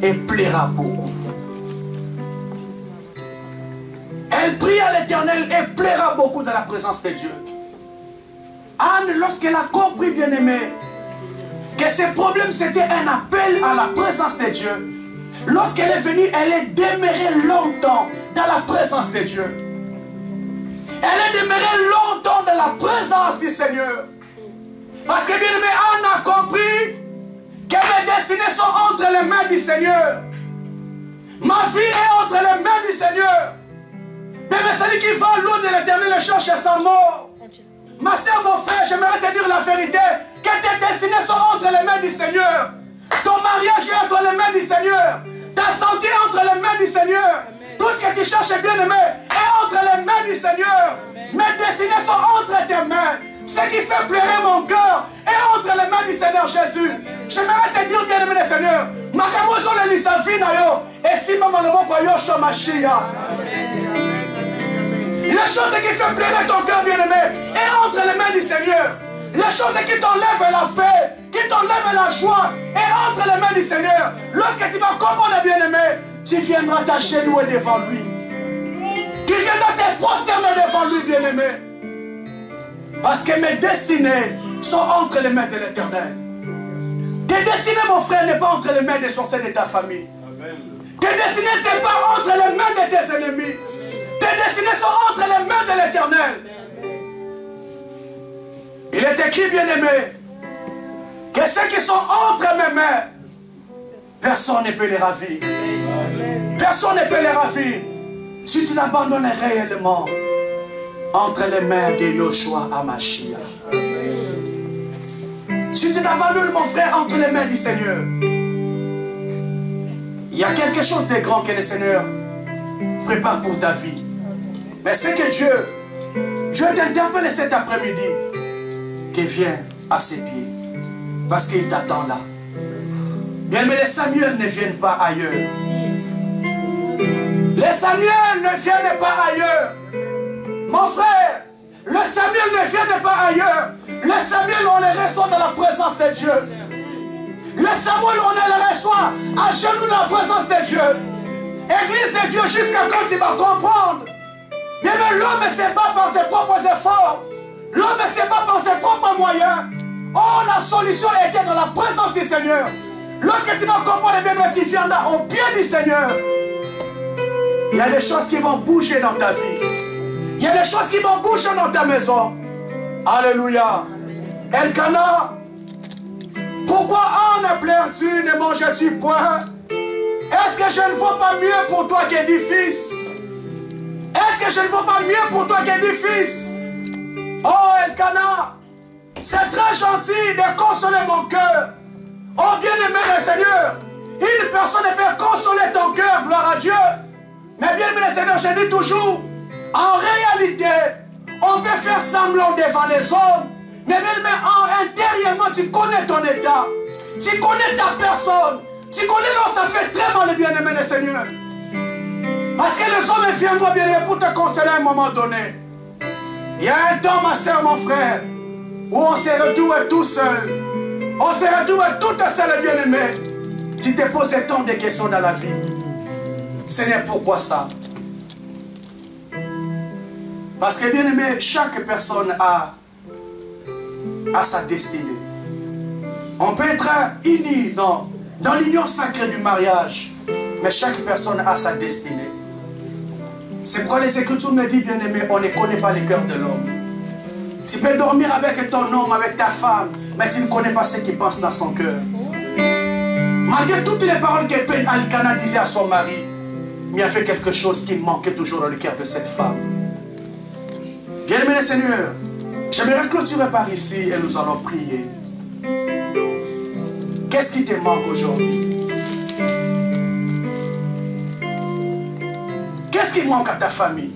et plaira beaucoup. Elle prie à l'Éternel et plaira beaucoup dans la présence de Dieu. Anne, lorsqu'elle a compris, bien-aimé, que ces problèmes c'était un appel à la présence de Dieu, lorsqu'elle est venue, elle est demeurée longtemps dans la présence de Dieu. Elle est demeurée longtemps dans la présence du Seigneur. Parce que, bien-aimé, Anne a compris que mes destinées sont entre les mains du Seigneur. Ma vie est entre les mains du Seigneur. Mais celui qui va loin de l'Éternel cherche sa mort. Ma soeur, mon frère, j'aimerais te dire la vérité, que tes destinées sont entre les mains du Seigneur. Ton mariage est entre les mains du Seigneur. Ta santé est entre les mains du Seigneur. Tout ce que tu cherches, bien-aimé, est entre les mains du Seigneur. Mes destinées sont entre tes mains. Ce qui fait pleurer mon cœur est entre les mains du Seigneur Jésus. J'aimerais te dire, bien-aimé le Seigneur, Makamozo le lisavina yo, et si maman le moko yo shomashia. Les choses qui font pleurer ton cœur, bien-aimé, est entre les mains du Seigneur. Les choses qui t'enlèvent la paix, qui t'enlèvent la joie, est entre les mains du Seigneur. Lorsque tu vas comprendre, bien-aimé, tu viendras t'agenouiller devant lui. Tu viendras te prosterner devant lui, bien-aimé. Parce que mes destinées sont entre les mains de l'Éternel. Tes destinées, mon frère, n'est pas entre les mains des sorciers de ta famille. Amen. Tes destinées n'est pas entre les mains de tes ennemis. Tes destinées sont entre les mains de l'Éternel. Il est écrit, bien-aimé, que ceux qui sont entre mes mains, personne ne peut les ravir. Personne ne peut les ravir. Si tu l'abandonnes réellement entre les mains de Yoshua Amashia. Si tu t'abandonnes, mon frère, entre les mains du Seigneur, il y a quelque chose de grand que le Seigneur prépare pour ta vie. Mais c'est que Dieu t'interpelle cet après-midi, qui vient à ses pieds, parce qu'il t'attend là. Bien, mais les Samuel ne viennent pas ailleurs. Les Samuel ne viennent pas ailleurs. Mon frère, le Samuel ne vient pas ailleurs. Le Samuel, on les reçoit dans la présence de Dieu. Le Samuel, on les reçoit à genoux dans la présence de Dieu. Église de Dieu, jusqu'à quand tu vas comprendre. Mais l'homme ne se bat par ses propres efforts. L'homme ne se bat par ses propres moyens. Oh, la solution était dans la présence du Seigneur. Lorsque tu vas comprendre, bien, tu viendras au pied du Seigneur. Il y a des choses qui vont bouger dans ta vie. Il y a des choses qui vont bouger dans ta maison. Alléluia. Elkana, pourquoi Anne pleures-tu, ne manges-tu point? Est-ce que je ne vaux pas mieux pour toi que 10 fils? Est-ce que je ne vaux pas mieux pour toi que 10 fils? Oh Elkana, c'est très gentil de consoler mon cœur. Oh bien-aimé le Seigneur, une personne ne peut consoler ton cœur, gloire à Dieu. Mais bien-aimé le Seigneur, je dis toujours, en réalité, on peut faire semblant devant les hommes, mais même intérieurement, tu connais ton état, tu connais ta personne, tu connais là, ça fait très mal, bien-aimé le Seigneur. Parce que les hommes viendront, bien-aimé, pour te consoler à un moment donné. Il y a un temps, ma soeur, mon frère, où on se retrouve tout seul. On se retrouve tout seul, bien-aimé. Tu te poses tant de questions dans la vie. Seigneur, pourquoi ça? Parce que, bien-aimé, chaque personne a sa destinée. On peut être unis dans l'union sacrée du mariage, mais chaque personne a sa destinée. C'est pourquoi les Écritures me disent, bien-aimé, on ne connaît pas le cœur de l'homme. Tu peux dormir avec ton homme, avec ta femme, mais tu ne connais pas ce qu'il pense dans son cœur. Malgré toutes les paroles que Elkana disait à son mari, il y avait quelque chose qui manquait toujours dans le cœur de cette femme. Bien-aimé le Seigneur, j'aimerais clôturer par ici et nous allons prier. Qu'est-ce qui te manque aujourd'hui? Qu'est-ce qui manque à ta famille?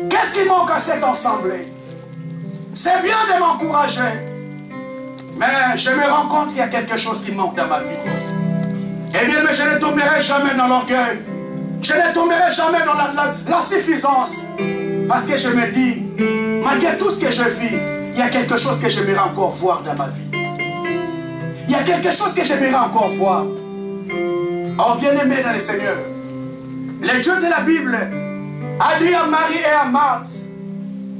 Qu'est-ce qui manque à cette assemblée? C'est bien de m'encourager, mais je me rends compte qu'il y a quelque chose qui manque dans ma vie. Eh bien, mais je ne tomberai jamais dans l'orgueil. Je ne tomberai jamais dans l'insuffisance. Parce que je me dis, malgré tout ce que je vis, il y a quelque chose que j'aimerais encore voir dans ma vie. Il y a quelque chose que j'aimerais encore voir. Oh, bien-aimé dans le Seigneur, le Dieu de la Bible a dit à Marie et à Marthe,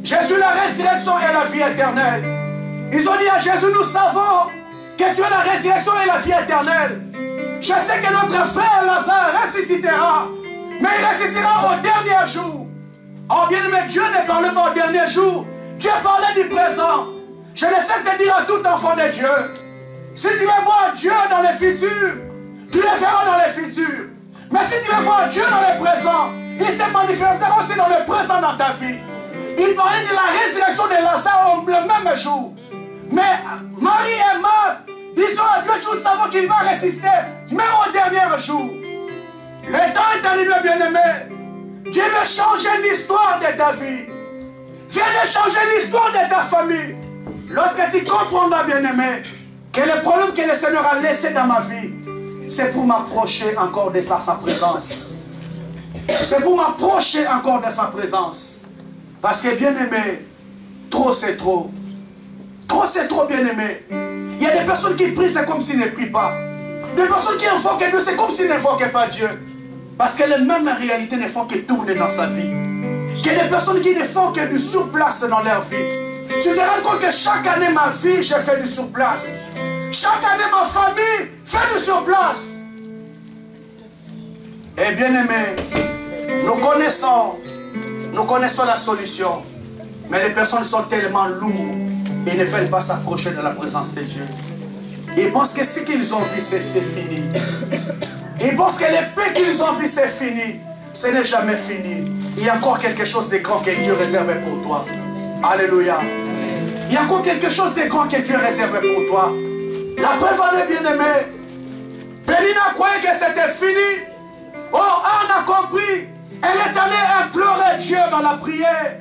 Je suis la résurrection et la vie éternelle. Ils ont dit à Jésus, nous savons que tu es la résurrection et la vie éternelle. Je sais que notre frère Lazare ressuscitera, mais il ressuscitera au dernier jour. Oh bien-aimé, Dieu ne parle pas au dernier jour. Dieu parlait du présent. Je ne cesse de dire à tout enfant de Dieu, si tu veux voir Dieu dans le futur, tu le verras dans le futur. Mais si tu veux voir Dieu dans le présent, il se manifestera aussi dans le présent dans ta vie. Il parlait de la résurrection de Lazare le même jour. Mais Marie et Marthe, disons à Dieu, nous savons qu'il va résister, même au dernier jour. Le temps est arrivé, bien-aimé. Dieu veut changer l'histoire de ta vie. Dieu veut changer l'histoire de ta famille. Lorsque tu comprendras, bien-aimé, que le problème que le Seigneur a laissé dans ma vie, c'est pour m'approcher encore de sa présence. C'est pour m'approcher encore de sa présence. Parce que, bien-aimé, trop c'est trop. Trop c'est trop, bien-aimé. Il y a des personnes qui prient, c'est comme s'ils ne prient pas. Des personnes qui invoquent Dieu, c'est comme s'ils n'invoquaient pas Dieu. Parce que les mêmes réalités ne font que tourner dans sa vie. Il y a des personnes qui ne font que du surplace dans leur vie. Tu te rends compte que chaque année, ma vie, je fais du surplace. Chaque année, ma famille fait du surplace. Et bien aimé, nous connaissons la solution. Mais les personnes sont tellement lourdes et ne veulent pas s'approcher de la présence de Dieu. Ils pensent que ce qu'ils ont vu, c'est fini. Ils pensent que les paix qu'ils ont vu, c'est fini. Ce n'est jamais fini. Il y a encore quelque chose de grand que Dieu réservé pour toi. Alléluia. Il y a encore quelque chose de grand que Dieu réservé pour toi. La preuve en est, bien-aimée. Pénina croyait que c'était fini. Oh, Anne a compris. Elle est allée implorer Dieu dans la prière.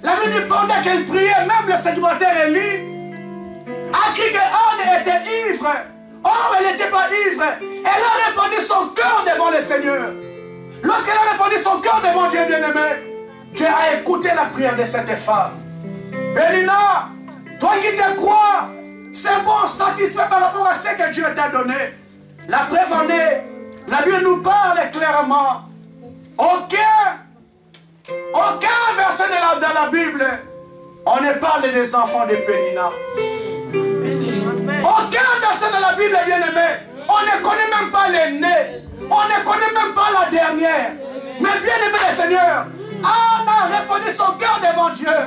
La Bible, pendant qu'elle priait, même le sécuritaire Élie a cru que Anne était ivre. Or, elle n'était pas ivre. Elle a répandu son cœur devant le Seigneur. Lorsqu'elle a répandu son cœur devant Dieu, bien-aimé, Dieu a écouté la prière de cette femme. Pénina, toi qui te crois, c'est bon, satisfait par rapport à ce que Dieu t'a donné. La preuve en est, la Bible nous parle clairement. Aucun verset dans la Bible, on ne parle des enfants de Pénina. Aucun verset dans la Bible, bien aimé, on ne connaît même pas les nés. On ne connaît même pas la dernière. Mais bien aimé le Seigneur, Anne a répondu son cœur devant Dieu.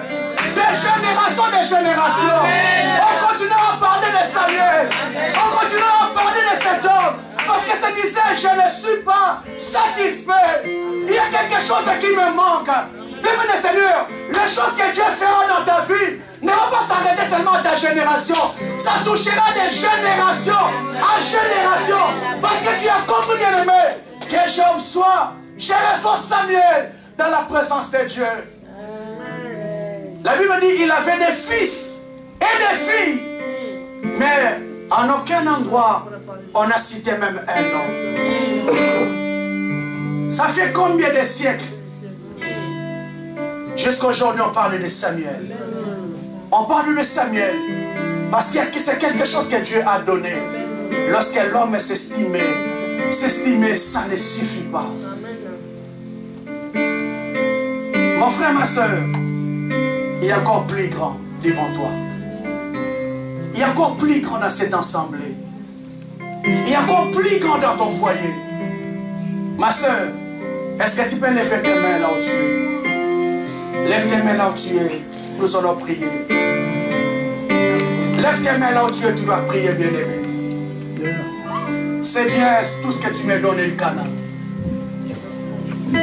Des générations. On continuera à parler de Samuel. On continuera à parler de cet homme. Parce que ça disait, je ne suis pas satisfait. Il y a quelque chose qui me manque. Bien aimé le Seigneur, les choses que Dieu fera dans ta vie ne vont pas s'arrêter seulement à ta génération. Ça touchera de génération en génération. Parce que tu as compris, bien aimé, que je reçois Samuel dans la présence de Dieu. La Bible dit qu'il avait des fils et des filles. Mais en aucun endroit, on a cité même un nom. Ça fait combien de siècles? Jusqu'à aujourd'hui, on parle de Samuel. On parle de Samuel parce que c'est quelque chose que Dieu a donné. Lorsque l'homme s'estimait, ça ne suffit pas. Mon frère, ma soeur, il y a encore plus grand devant toi. Il y a encore plus grand dans cette assemblée. Il y a encore plus grand dans ton foyer. Ma soeur, est-ce que tu peux lever tes mains là où tu es? Lève tes mains là où tu es. Nous allons prier. Lève tes mains là où tu es, tu vas prier, bien-aimé. C'est bien tout ce que tu me donnes, Elkana.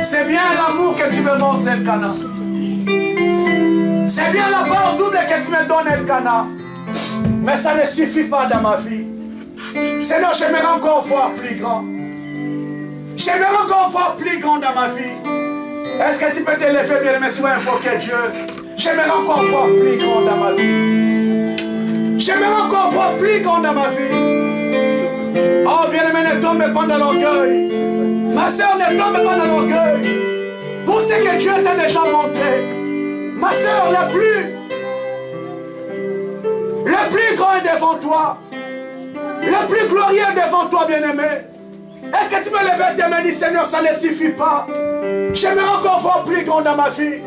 C'est bien l'amour que tu me montres, Elkana. C'est bien la part double que tu me donnes, Elkana. Mais ça ne suffit pas dans ma vie. Seigneur, j'aimerais encore voir plus grand. J'aimerais encore voir plus grand dans ma vie. Est-ce que tu peux te lever, bien-aimé, tu vas invoquer Dieu? J'aimerais encore voir plus grand dans ma vie. J'aimerais encore voir plus grand dans ma vie. Oh, bien-aimé, ne tombe pas dans l'orgueil. Ma soeur, ne tombe pas dans l'orgueil. Pour ce que Dieu t'a déjà montré. Ma soeur, le plus grand est devant toi. Le plus glorieux est devant toi, bien-aimé. Est-ce que tu peux lever tes mains et dire, Seigneur, ça ne suffit pas. J'aimerais encore voir plus grand dans ma vie.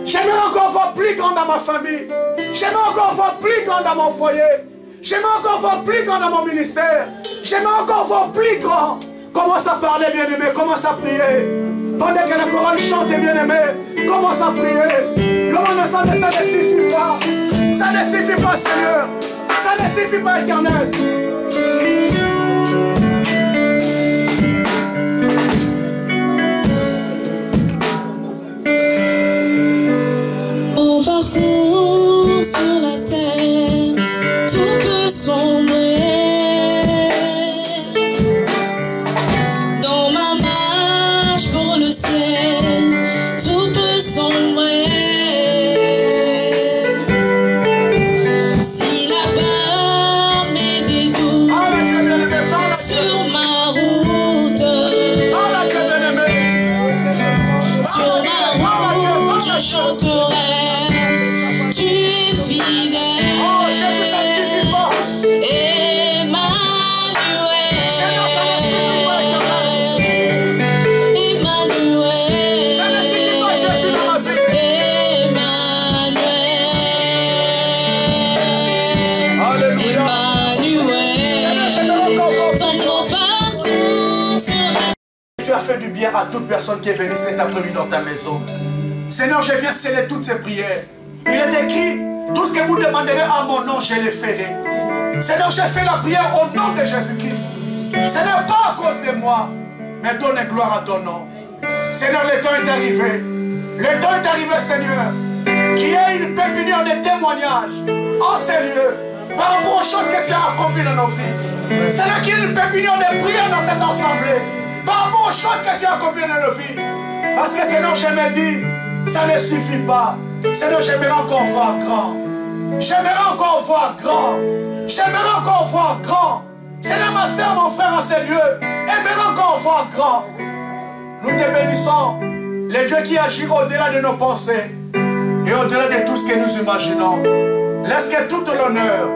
J'aimerais encore voir plus grand dans ma famille. J'aimerais encore voir plus grand dans mon foyer. J'aimerais encore voir plus grand dans mon ministère. J'aimerais encore voir plus grand. Commence à parler, bien-aimé. Commence à prier. Pendant que la chorale chante, bien-aimé. Commence à prier. Le monde de ça ne suffit pas. Ça ne suffit pas, Seigneur. Ça ne suffit pas, Éternel. Au parcours sur la terre, tout peut sombrer. Dans ma marche pour le ciel, tout peut sombrer. Si la peur met des doutes sur ma route, sur ma route, je chanterai. Tu es fidèle. Oh, Jésus, ça ne suffit pas. Emmanuel. Seigneur, ça ne suffit pas, Éternel. Emmanuel. Ça ne suffit pas, Jésus, dans ma vie. Emmanuel. Alléluia. Seigneur, je te recommande. Dans mon parcours sur la Tu as fait du bien à toute personne qui est venue cet après-midi dans ta maison. Seigneur, je viens sceller toutes ces prières. Il est écrit, tout ce que vous demanderez à mon nom, je le ferai. Seigneur, je fais la prière au nom de Jésus-Christ. Ce n'est pas à cause de moi, mais donne gloire à ton nom. Seigneur, le temps est arrivé. Le temps est arrivé, Seigneur, qu'il y ait une pépinière de témoignages en ces lieux par rapport aux choses que tu as accomplies dans nos vies. Seigneur, qu'il y ait une pépinière de prière dans cette assemblée par rapport aux choses que tu as accomplies dans nos vies. Parce que, Seigneur, je me dis, ça ne suffit pas. Seigneur, j'aimerais encore voir grand. J'aimerais encore voir grand. J'aimerais encore voir grand. Seigneur, ma soeur, mon frère en ces lieux, aimerait encore voir grand. Nous te bénissons, le Dieu qui agit au-delà de nos pensées et au-delà de tout ce que nous imaginons. Laisse que tout l'honneur,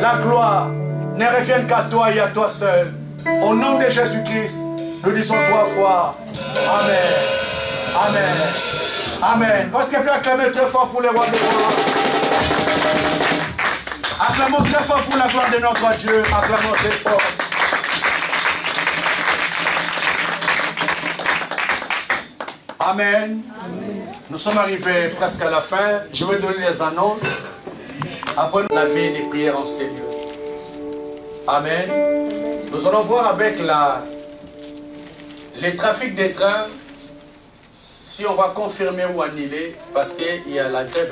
la gloire ne revienne qu'à toi et à toi seul. Au nom de Jésus-Christ, nous disons 3 fois Amen. Amen. Amen. Est-ce qu'on peut acclamer très fort pour le roi de gloire? Acclamons très fort pour la gloire de notre Dieu. Acclamons très fort. Amen. Nous sommes arrivés presque à la fin. Je vais donner les annonces. Après la vie des prières en ces lieux. Amen. Nous allons voir avec les trafics des trains si on va confirmer ou annuler parce qu'il y a la grève.